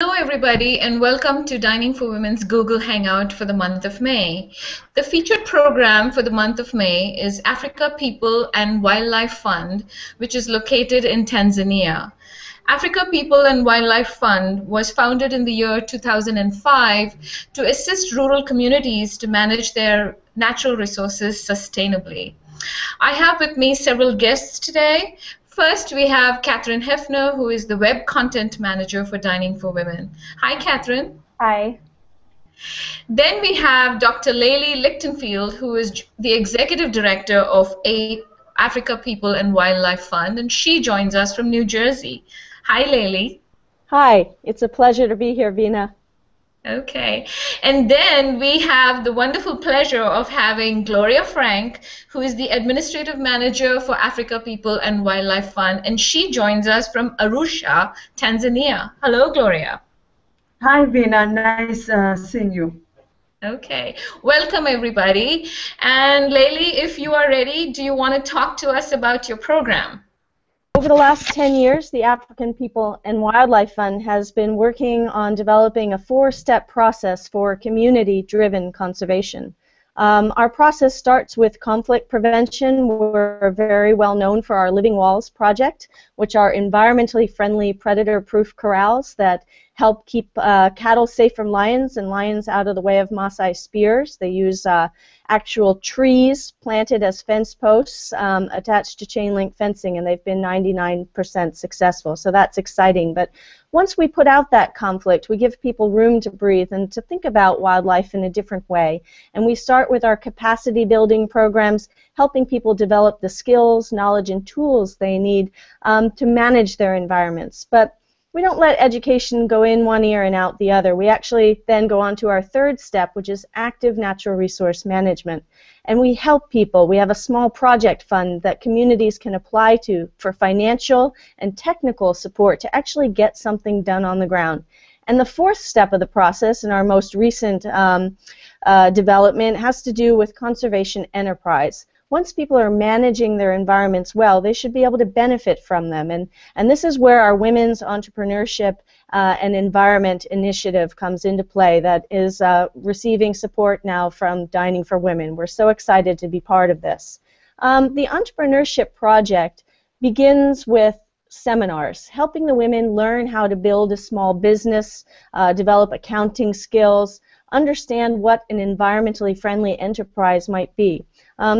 Hello, everybody, and welcome to Dining for Women's Google Hangout for the month of May. The featured program for the month of May is Africa People and Wildlife Fund, which is located in Tanzania. Africa People and Wildlife Fund was founded in the year 2005 to assist rural communities to manage their natural resources sustainably. I have with me several guests today. First, we have Catherine Hefner, who is the Web Content Manager for Dining for Women. Hi, Catherine. Hi. Then we have Dr. Laly Lichtenfield, who is the Executive Director of Africa People and Wildlife Fund, and she joins us from New Jersey. Hi, Laly. Hi. It's a pleasure to be here, Veena. Okay. And then we have the wonderful pleasure of having Gloria Frank, who is the Administrative Manager for Africa People and Wildlife Fund, and she joins us from Arusha, Tanzania. Hello, Gloria. Hi, Veena. Nice seeing you. Okay. Welcome, everybody. And Laly, if you are ready, do you want to talk to us about your program? Over the last 10 years, the African People and Wildlife Fund has been working on developing a 4-step process for community-driven conservation. Our process starts with conflict prevention. We're very well known for our Living Walls project, which are environmentally friendly predator-proof corrals that help keep cattle safe from lions and lions out of the way of Maasai spears. They use actual trees planted as fence posts attached to chain link fencing, and they've been 99% successful, so that's exciting. But once we put out that conflict, we give people room to breathe and to think about wildlife in a different way. And we start with our capacity building programs, helping people develop the skills, knowledge, and tools they need to manage their environments. But we don't let education go in one ear and out the other. We actually then go on to our 3rd step, which is active natural resource management. And we help people. We have a small project fund that communities can apply to for financial and technical support to actually get something done on the ground. And the 4th step of the process, and our most recent development, has to do with conservation enterprise. Once people are managing their environments well, they should be able to benefit from them. And this is where our Women's Entrepreneurship and Environment Initiative comes into play, that is receiving support now from Dining for Women. We're so excited to be part of this. The Entrepreneurship Project begins with seminars, helping the women learn how to build a small business, develop accounting skills, understand what an environmentally friendly enterprise might be.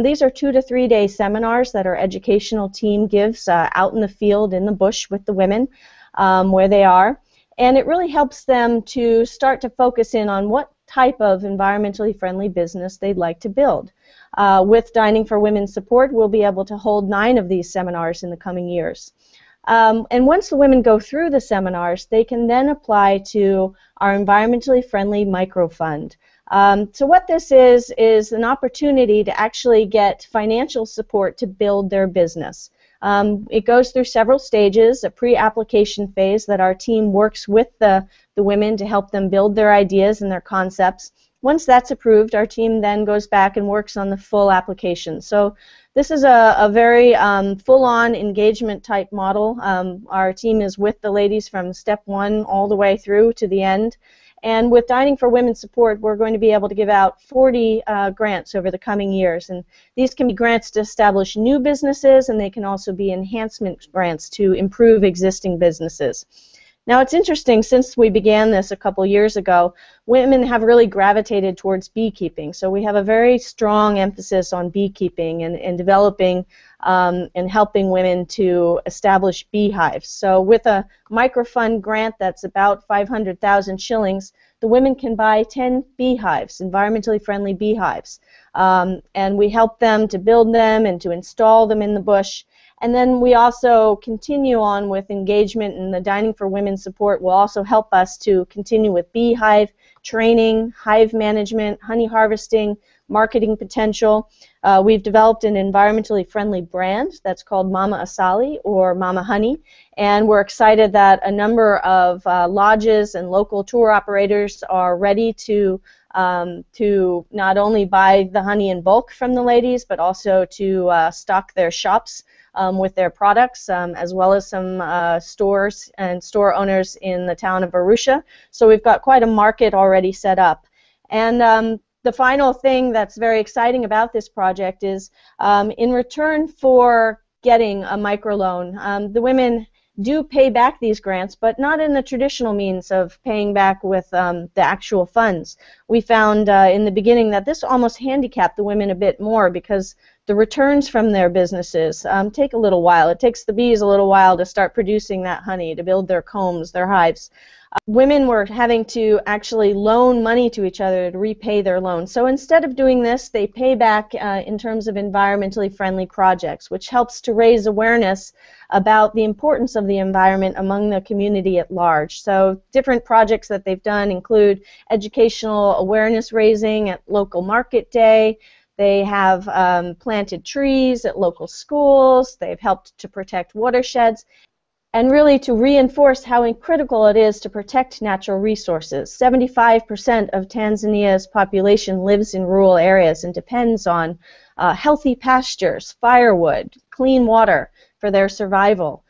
These are 2 to 3 day seminars that our educational team gives out in the field, in the bush with the women where they are. And it really helps them to start to focus in on what type of environmentally friendly business they'd like to build. With Dining for Women support, we'll be able to hold 9 of these seminars in the coming years. And once the women go through the seminars, they can then apply to our environmentally friendly microfund. So what this is an opportunity to actually get financial support to build their business. It goes through several stages, a pre-application phase that our team works with the women to help them build their ideas and their concepts. Once that's approved, our team then goes back and works on the full application. So this is a very full-on engagement type model. Our team is with the ladies from step 1 all the way through to the end. And with Dining for Women support, we're going to be able to give out 40 grants over the coming years. And these can be grants to establish new businesses, and they can also be enhancement grants to improve existing businesses. Now, it's interesting, since we began this a couple years ago, women have really gravitated towards beekeeping. So we have a very strong emphasis on beekeeping and developing and helping women to establish beehives. So with a microfund grant that's about 500,000 shillings, the women can buy 10 beehives, environmentally friendly beehives. And we help them to build them and to install them in the bush. And then we also continue on with engagement, and the Dining for Women support will also help us to continue with beehive training, hive management, honey harvesting, marketing potential. We've developed an environmentally friendly brand that's called Mama Asali, or Mama Honey, and we're excited that a number of lodges and local tour operators are ready to not only buy the honey in bulk from the ladies, but also to stock their shops with their products, as well as some stores and store owners in the town of Arusha. So we've got quite a market already set up. And the final thing that's very exciting about this project is in return for getting a microloan, the women do pay back these grants, but not in the traditional means of paying back with the actual funds. We found in the beginning that this almost handicapped the women a bit more because the returns from their businesses take a little while. It takes the bees a little while to start producing that honey, to build their combs, their hives. Women were having to actually loan money to each other to repay their loans. So instead of doing this, they pay back in terms of environmentally friendly projects, which helps to raise awareness about the importance of the environment among the community at large. So different projects that they've done include educational awareness raising at local market day. They have planted trees at local schools. They've helped to protect watersheds, and really to reinforce how critical it is to protect natural resources. 75% of Tanzania's population lives in rural areas and depends on healthy pastures, firewood, clean water for their survival.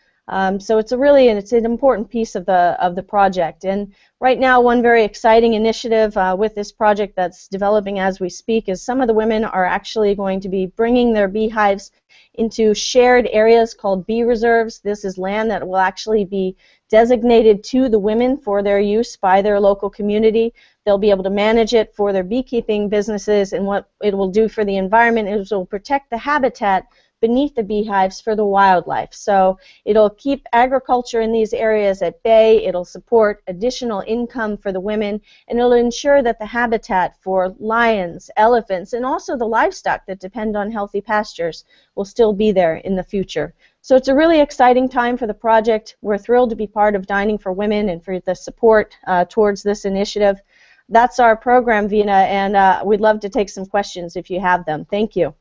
So it's it's an important piece of the project. And right now, one very exciting initiative with this project that's developing as we speak is some of the women are actually going to be bringing their beehives into shared areas called bee reserves. This is land that will actually be designated to the women for their use by their local community. They'll be able to manage it for their beekeeping businesses, and what it will do for the environment is it will protect the habitat beneath the beehives for the wildlife. So it'll keep agriculture in these areas at bay, it'll support additional income for the women, and it'll ensure that the habitat for lions, elephants, and also the livestock that depend on healthy pastures will still be there in the future. So it's a really exciting time for the project. We're thrilled to be part of Dining for Women and for the support towards this initiative. That's our program, Vina, and we'd love to take some questions if you have them. Thank you.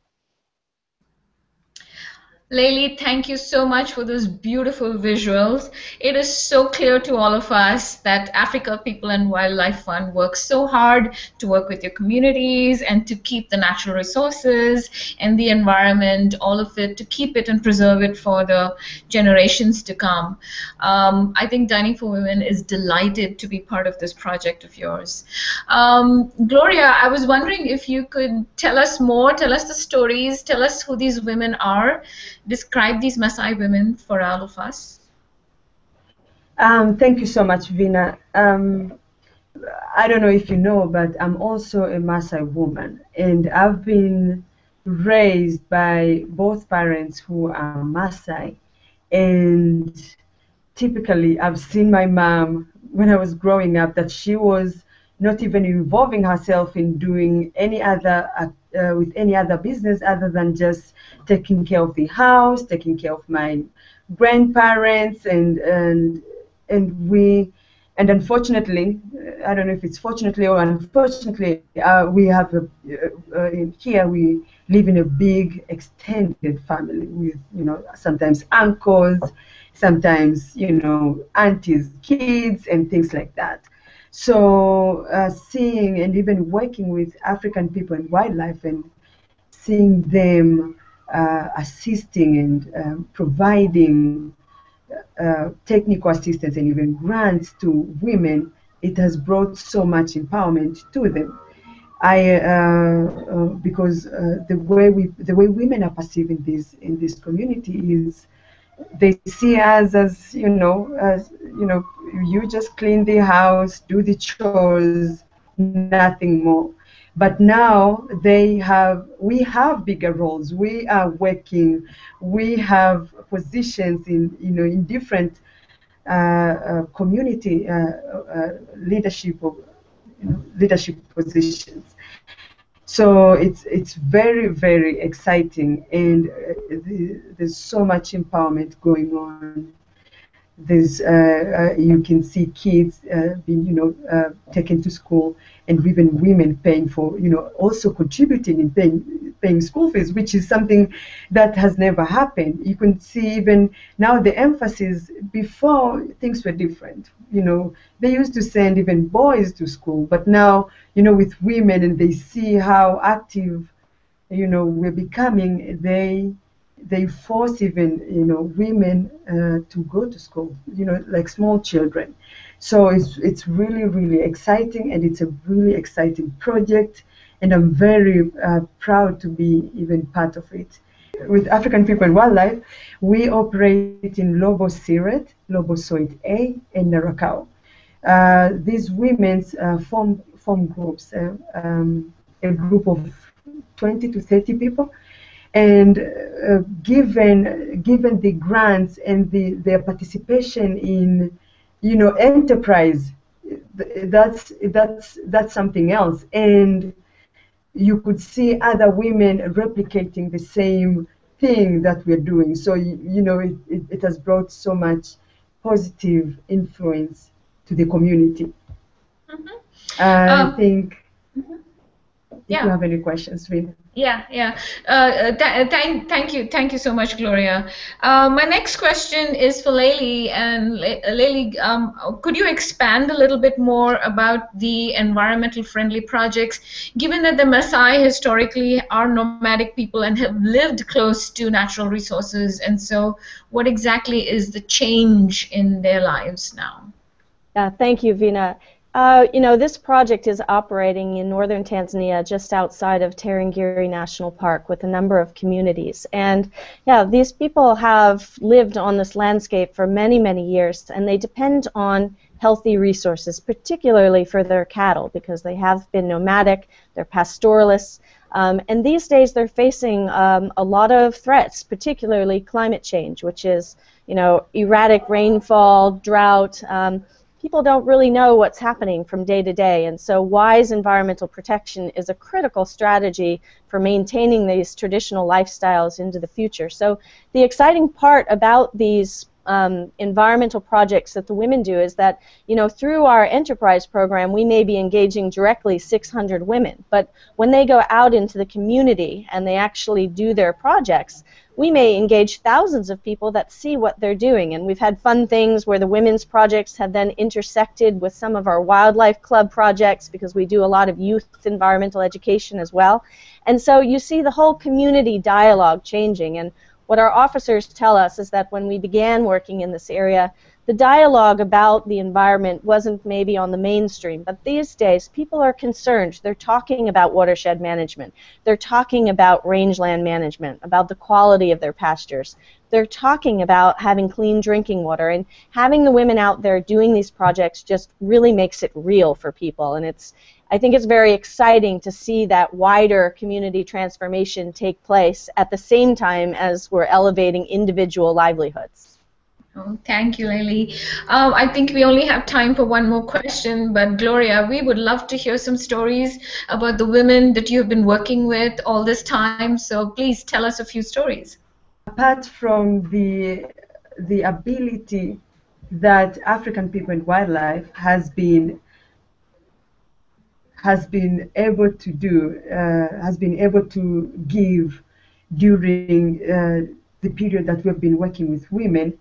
Laly, thank you so much for those beautiful visuals. It is so clear to all of us that Africa People and Wildlife Fund works so hard to work with your communities and to keep the natural resources and the environment, all of it, to keep it and preserve it for the generations to come. I think Dining for Women is delighted to be part of this project of yours. Gloria, I was wondering if you could tell us more, tell us the stories, tell us who these women are. Describe these Maasai women for all of us. Thank you so much, Vina. I don't know if you know, but I'm also a Maasai woman, and I've been raised by both parents who are Maasai. And typically, I've seen my mom when I was growing up that she was not even involving herself in doing any other with any other business other than just taking care of the house, taking care of my grandparents, and unfortunately, I don't know if it's fortunately or unfortunately, we have here we live in a big extended family with sometimes uncles, sometimes aunties, kids, and things like that. So seeing and even working with African people and wildlife and seeing them assisting and providing technical assistance and even grants to women, it has brought so much empowerment to them. Because the way women are perceived in this community is they see us as you just clean the house, do the chores, nothing more. But now we have bigger roles. We are working. We have positions in different community leadership positions. So it's very, very exciting, and there's so much empowerment going on. There's you can see kids being taken to school, and even women paying for also contributing and paying school fees, which is something that has never happened. You can see even now the emphasis. Before, things were different. They used to send even boys to school, but now with women, and they see how active we're becoming, they they force even women to go to school, like small children. So it's really really exciting, and it's a really exciting project, and I'm very proud to be even part of it. With African People and Wildlife, we operate in Lobo Siret, Lobo Soit A, and Narakau. These women form groups, a group of 20 to 30 people, and given the grants and their participation in enterprise, that's something else. And you could see other women replicating the same thing that we're doing. So it has brought so much positive influence to the community. Mhm. I Um, think if you yeah. have any questions, Rina. Yeah. Thank you so much, Gloria. My next question is for Laly, and Laly, could you expand a little bit more about the environmental friendly projects, given that the Maasai historically are nomadic people and have lived close to natural resources, and so what exactly is the change in their lives now? Yeah, thank you, Vina. This project is operating in northern Tanzania, just outside of Tarangire National Park, with a number of communities. And yeah, these people have lived on this landscape for many, many years, and they depend on healthy resources, particularly for their cattle, because they have been nomadic, they're pastoralists, and these days they're facing a lot of threats, particularly climate change, which is, erratic rainfall, drought. People don't really know what's happening from day to day, and so wise environmental protection is a critical strategy for maintaining these traditional lifestyles into the future. So the exciting part about these environmental projects that the women do is that, through our enterprise program, we may be engaging directly 600 women, but when they go out into the community and they actually do their projects, we may engage thousands of people that see what they're doing. And we've had fun things where the women's projects have then intersected with some of our wildlife club projects, because we do a lot of youth environmental education as well. And so you see the whole community dialogue changing. And what our officers tell us is that when we began working in this area, the dialogue about the environment wasn't maybe on the mainstream, but these days people are concerned. They're talking about watershed management. They're talking about rangeland management, about the quality of their pastures. They're talking about having clean drinking water, and having the women out there doing these projects just really makes it real for people. And I think it's very exciting to see that wider community transformation take place at the same time as we're elevating individual livelihoods. Oh, thank you, Laly. I think we only have time for one more question, but Gloria, we would love to hear some stories about the women that you've been working with all this time. So please tell us a few stories. Apart from the ability that African People and Wildlife has been able to give during the period that we've been working with women,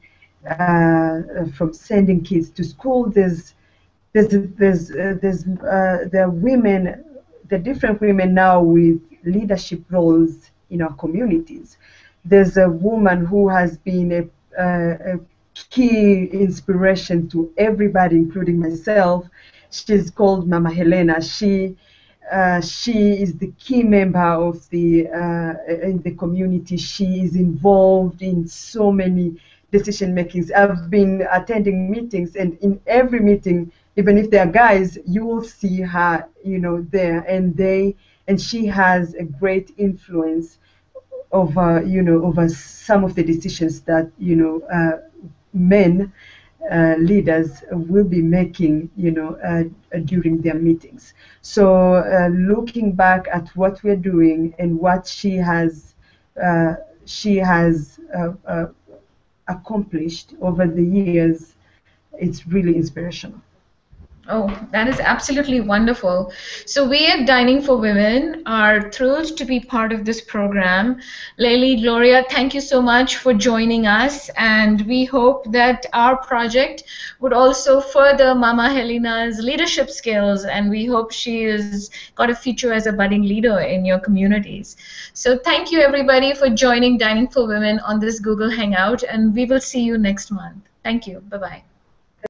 from sending kids to school. There are women, the different women now with leadership roles in our communities. There's a woman who has been a key inspiration to everybody, including myself. She's called Mama Helena. She is the key member of in the community. She is involved in so many decision makings. I've been attending meetings, and in every meeting, even if they are guys, you will see her, there, and she has a great influence over, over some of the decisions that, men leaders will be making, during their meetings. So looking back at what we're doing and what she has accomplished over the years, it's really inspirational. Oh, that is absolutely wonderful. So we at Dining for Women are thrilled to be part of this program. Laly, Gloria, thank you so much for joining us, and we hope that our project would also further Mama Helena's leadership skills, and we hope she has got a future as a budding leader in your communities. So thank you everybody for joining Dining for Women on this Google Hangout, and we will see you next month. Thank you. Bye-bye.